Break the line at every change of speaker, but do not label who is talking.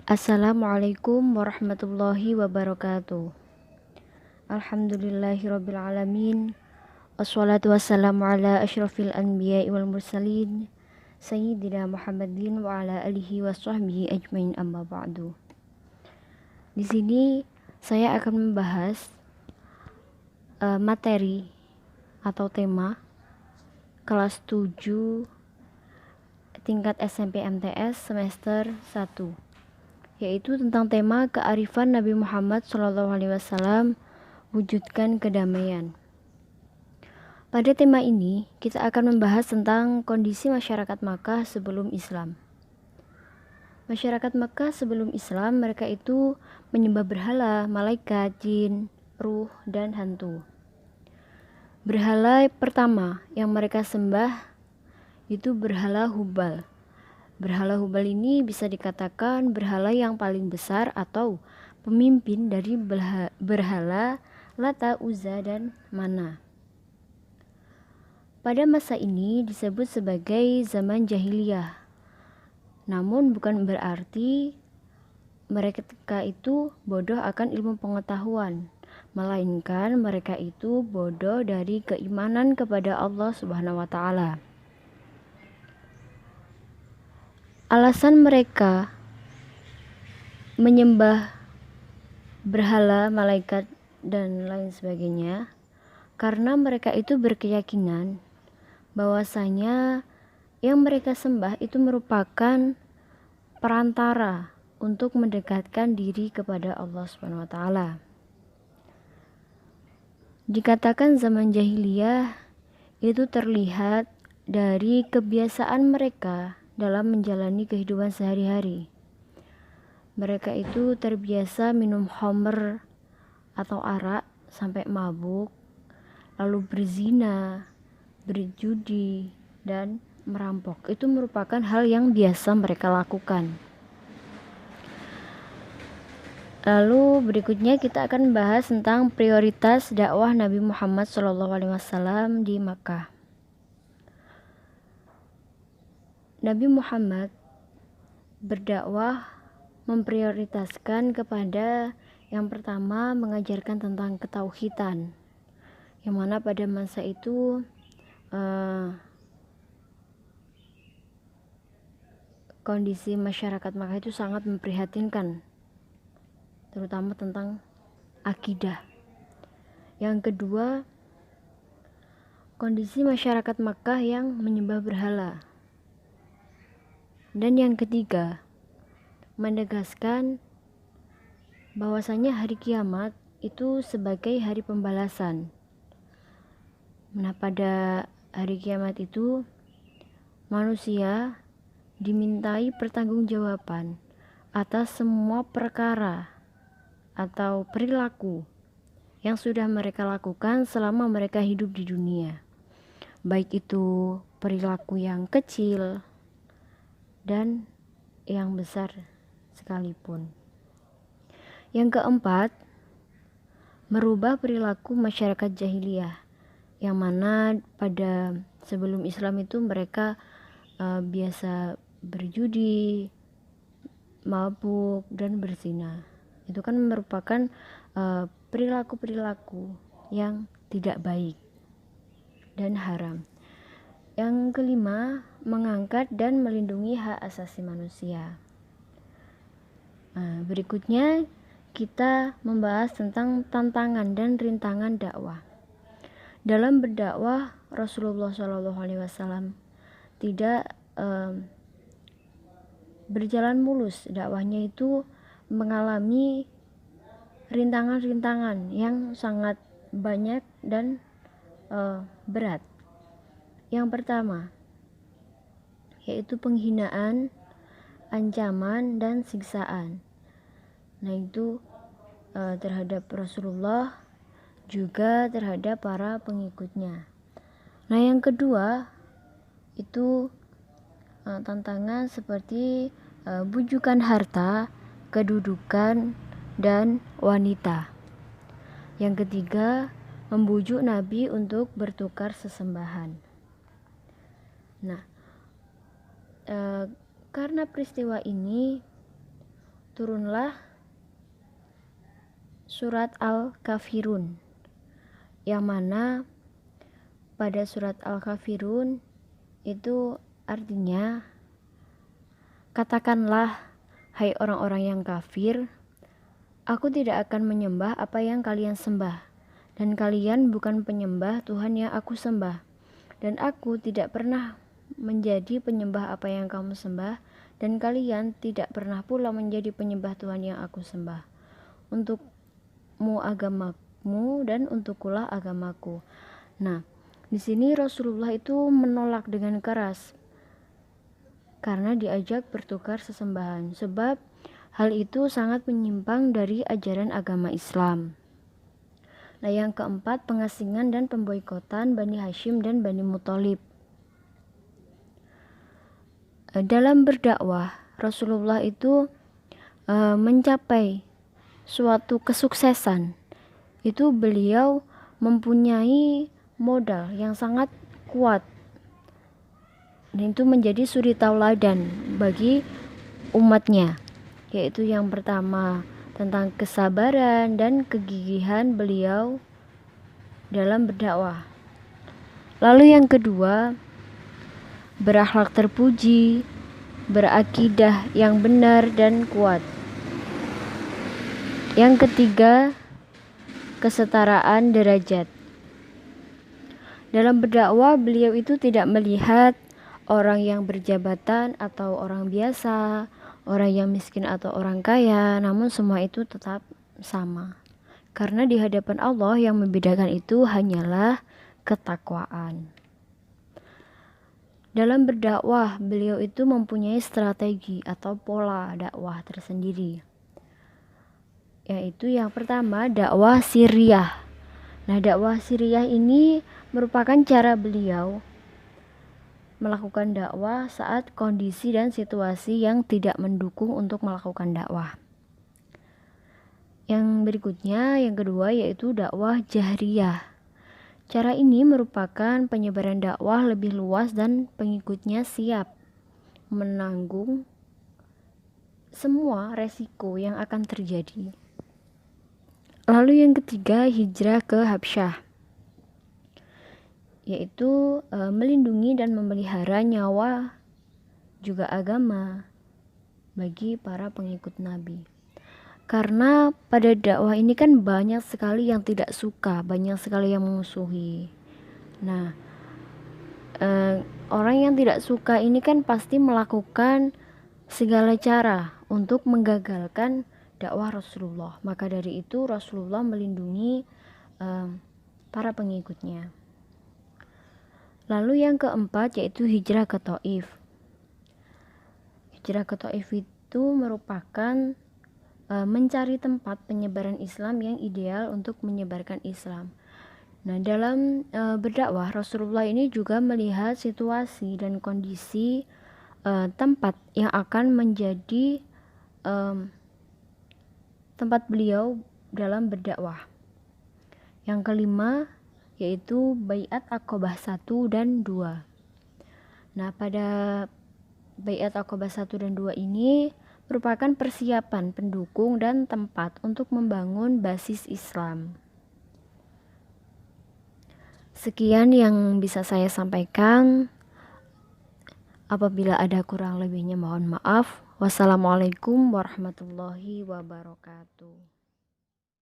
Assalamualaikum warahmatullahi wabarakatuh. Alhamdulillahirabbil alamin. Wassalatu wassalamu ala asyrafil anbiya'i wal mursalin sayyidina Muhammadin wa ala alihi washabbihi ajmain, amma ba'du. Di sini saya akan membahas materi atau tema kelas 7 tingkat SMP MTS semester 1, yaitu tentang tema kearifan Nabi Muhammad SAW, wujudkan kedamaian. Pada tema ini, kita akan membahas tentang kondisi masyarakat Makkah sebelum Islam. Masyarakat Makkah sebelum Islam, mereka itu menyembah berhala, malaikat, jin, ruh, dan hantu. Berhala pertama yang mereka sembah itu berhala Hubal. Berhala Hubal ini bisa dikatakan berhala yang paling besar atau pemimpin dari berhala Lata, Uzza, dan Mana. Pada masa ini disebut sebagai zaman jahiliyah. Namun bukan berarti mereka itu bodoh akan ilmu pengetahuan, melainkan mereka itu bodoh dari keimanan kepada Allah Subhanahu wa taala. Alasan mereka menyembah berhala, malaikat, dan lain sebagainya karena mereka itu berkeyakinan bahwasanya yang mereka sembah itu merupakan perantara untuk mendekatkan diri kepada Allah Subhanahu wa taala. Dikatakan zaman jahiliyah itu terlihat dari kebiasaan mereka dalam menjalani kehidupan sehari-hari. Mereka itu terbiasa minum khamr atau arak sampai mabuk, lalu berzina, berjudi, dan merampok. Itu merupakan hal yang biasa mereka lakukan. Lalu berikutnya kita akan bahas tentang prioritas dakwah Nabi Muhammad SAW di Makkah. Nabi Muhammad berdakwah memprioritaskan kepada yang pertama mengajarkan tentang ketauhidan, yang mana pada masa itu kondisi masyarakat Makkah itu sangat memprihatinkan, terutama tentang akidah. Yang kedua, kondisi masyarakat Makkah yang menyembah berhala. Dan yang ketiga, menegaskan bahwasanya hari kiamat itu sebagai hari pembalasan. Nah, pada hari kiamat itu manusia dimintai pertanggungjawaban atas semua perkara atau perilaku yang sudah mereka lakukan selama mereka hidup di dunia, baik itu perilaku yang kecil dan yang besar sekalipun. Yang keempat, merubah perilaku masyarakat jahiliyah, yang mana pada sebelum Islam itu mereka biasa berjudi, mabuk, dan berzina. Itu kan merupakan perilaku-perilaku yang tidak baik dan haram. Yang kelima, mengangkat dan melindungi hak asasi manusia. Berikutnya kita membahas tentang tantangan dan rintangan dakwah. Dalam berdakwah, Rasulullah SAW tidak berjalan mulus. Dakwahnya itu mengalami rintangan-rintangan yang sangat banyak dan berat. Yang pertama, yaitu penghinaan, ancaman, dan siksaan. Nah, itu terhadap Rasulullah, juga terhadap para pengikutnya. Nah, yang kedua itu tantangan seperti bujukan harta, kedudukan, dan wanita. Yang ketiga, membujuk Nabi untuk bertukar sesembahan. Nah, karena peristiwa ini turunlah surat Al-Kafirun, yang mana pada surat Al-Kafirun itu artinya, katakanlah, hai orang-orang yang kafir, aku tidak akan menyembah apa yang kalian sembah, dan kalian bukan penyembah Tuhan yang aku sembah, dan aku tidak pernah menjadi penyembah apa yang kamu sembah, dan kalian tidak pernah pula menjadi penyembah Tuhan yang aku sembah. Untukmu agamamu dan untukkulah agamaku. Nah, di sini Rasulullah itu menolak dengan keras karena diajak bertukar sesembahan, sebab hal itu sangat menyimpang dari ajaran agama Islam. Nah, yang keempat, pengasingan dan pemboikotan Bani Hashim dan Bani Muthalib. Dalam berdakwah, Rasulullah itu mencapai suatu kesuksesan. Itu beliau mempunyai modal yang sangat kuat. Dan itu menjadi suri tauladan bagi umatnya. Yaitu yang pertama, tentang kesabaran dan kegigihan beliau dalam berdakwah. Lalu yang kedua, berakhlak terpuji, berakidah yang benar dan kuat. Yang ketiga, kesetaraan derajat. Dalam berdakwah, beliau itu tidak melihat orang yang berjabatan atau orang biasa, orang yang miskin atau orang kaya, namun semua itu tetap sama. Karena di hadapan Allah yang membedakan itu hanyalah ketakwaan. Dalam berdakwah, beliau itu mempunyai strategi atau pola dakwah tersendiri. Yaitu yang pertama, dakwah sirriyah. Nah, dakwah sirriyah ini merupakan cara beliau melakukan dakwah saat kondisi dan situasi yang tidak mendukung untuk melakukan dakwah. Yang berikutnya, yang kedua, yaitu dakwah jahriyah. Cara ini merupakan penyebaran dakwah lebih luas dan pengikutnya siap menanggung semua resiko yang akan terjadi. Lalu yang ketiga, hijrah ke Habsyah, yaitu melindungi dan memelihara nyawa juga agama bagi para pengikut Nabi. Karena pada dakwah ini kan banyak sekali yang tidak suka, banyak sekali yang memusuhi. Nah, orang yang tidak suka ini kan pasti melakukan segala cara untuk menggagalkan dakwah Rasulullah. Maka dari itu Rasulullah melindungi para pengikutnya. Lalu yang keempat, yaitu hijrah ke Taif. Hijrah ke Taif itu merupakan mencari tempat penyebaran Islam yang ideal untuk menyebarkan Islam. Nah, dalam berdakwah, Rasulullah ini juga melihat situasi dan kondisi tempat yang akan menjadi tempat beliau dalam berdakwah. Yang kelima, yaitu Baiat Aqobah 1 dan 2. Nah, pada Baiat Aqobah 1 dan 2 ini merupakan persiapan pendukung dan tempat untuk membangun basis Islam. Sekian yang bisa saya sampaikan. Apabila ada kurang lebihnya mohon maaf. Wassalamualaikum warahmatullahi wabarakatuh.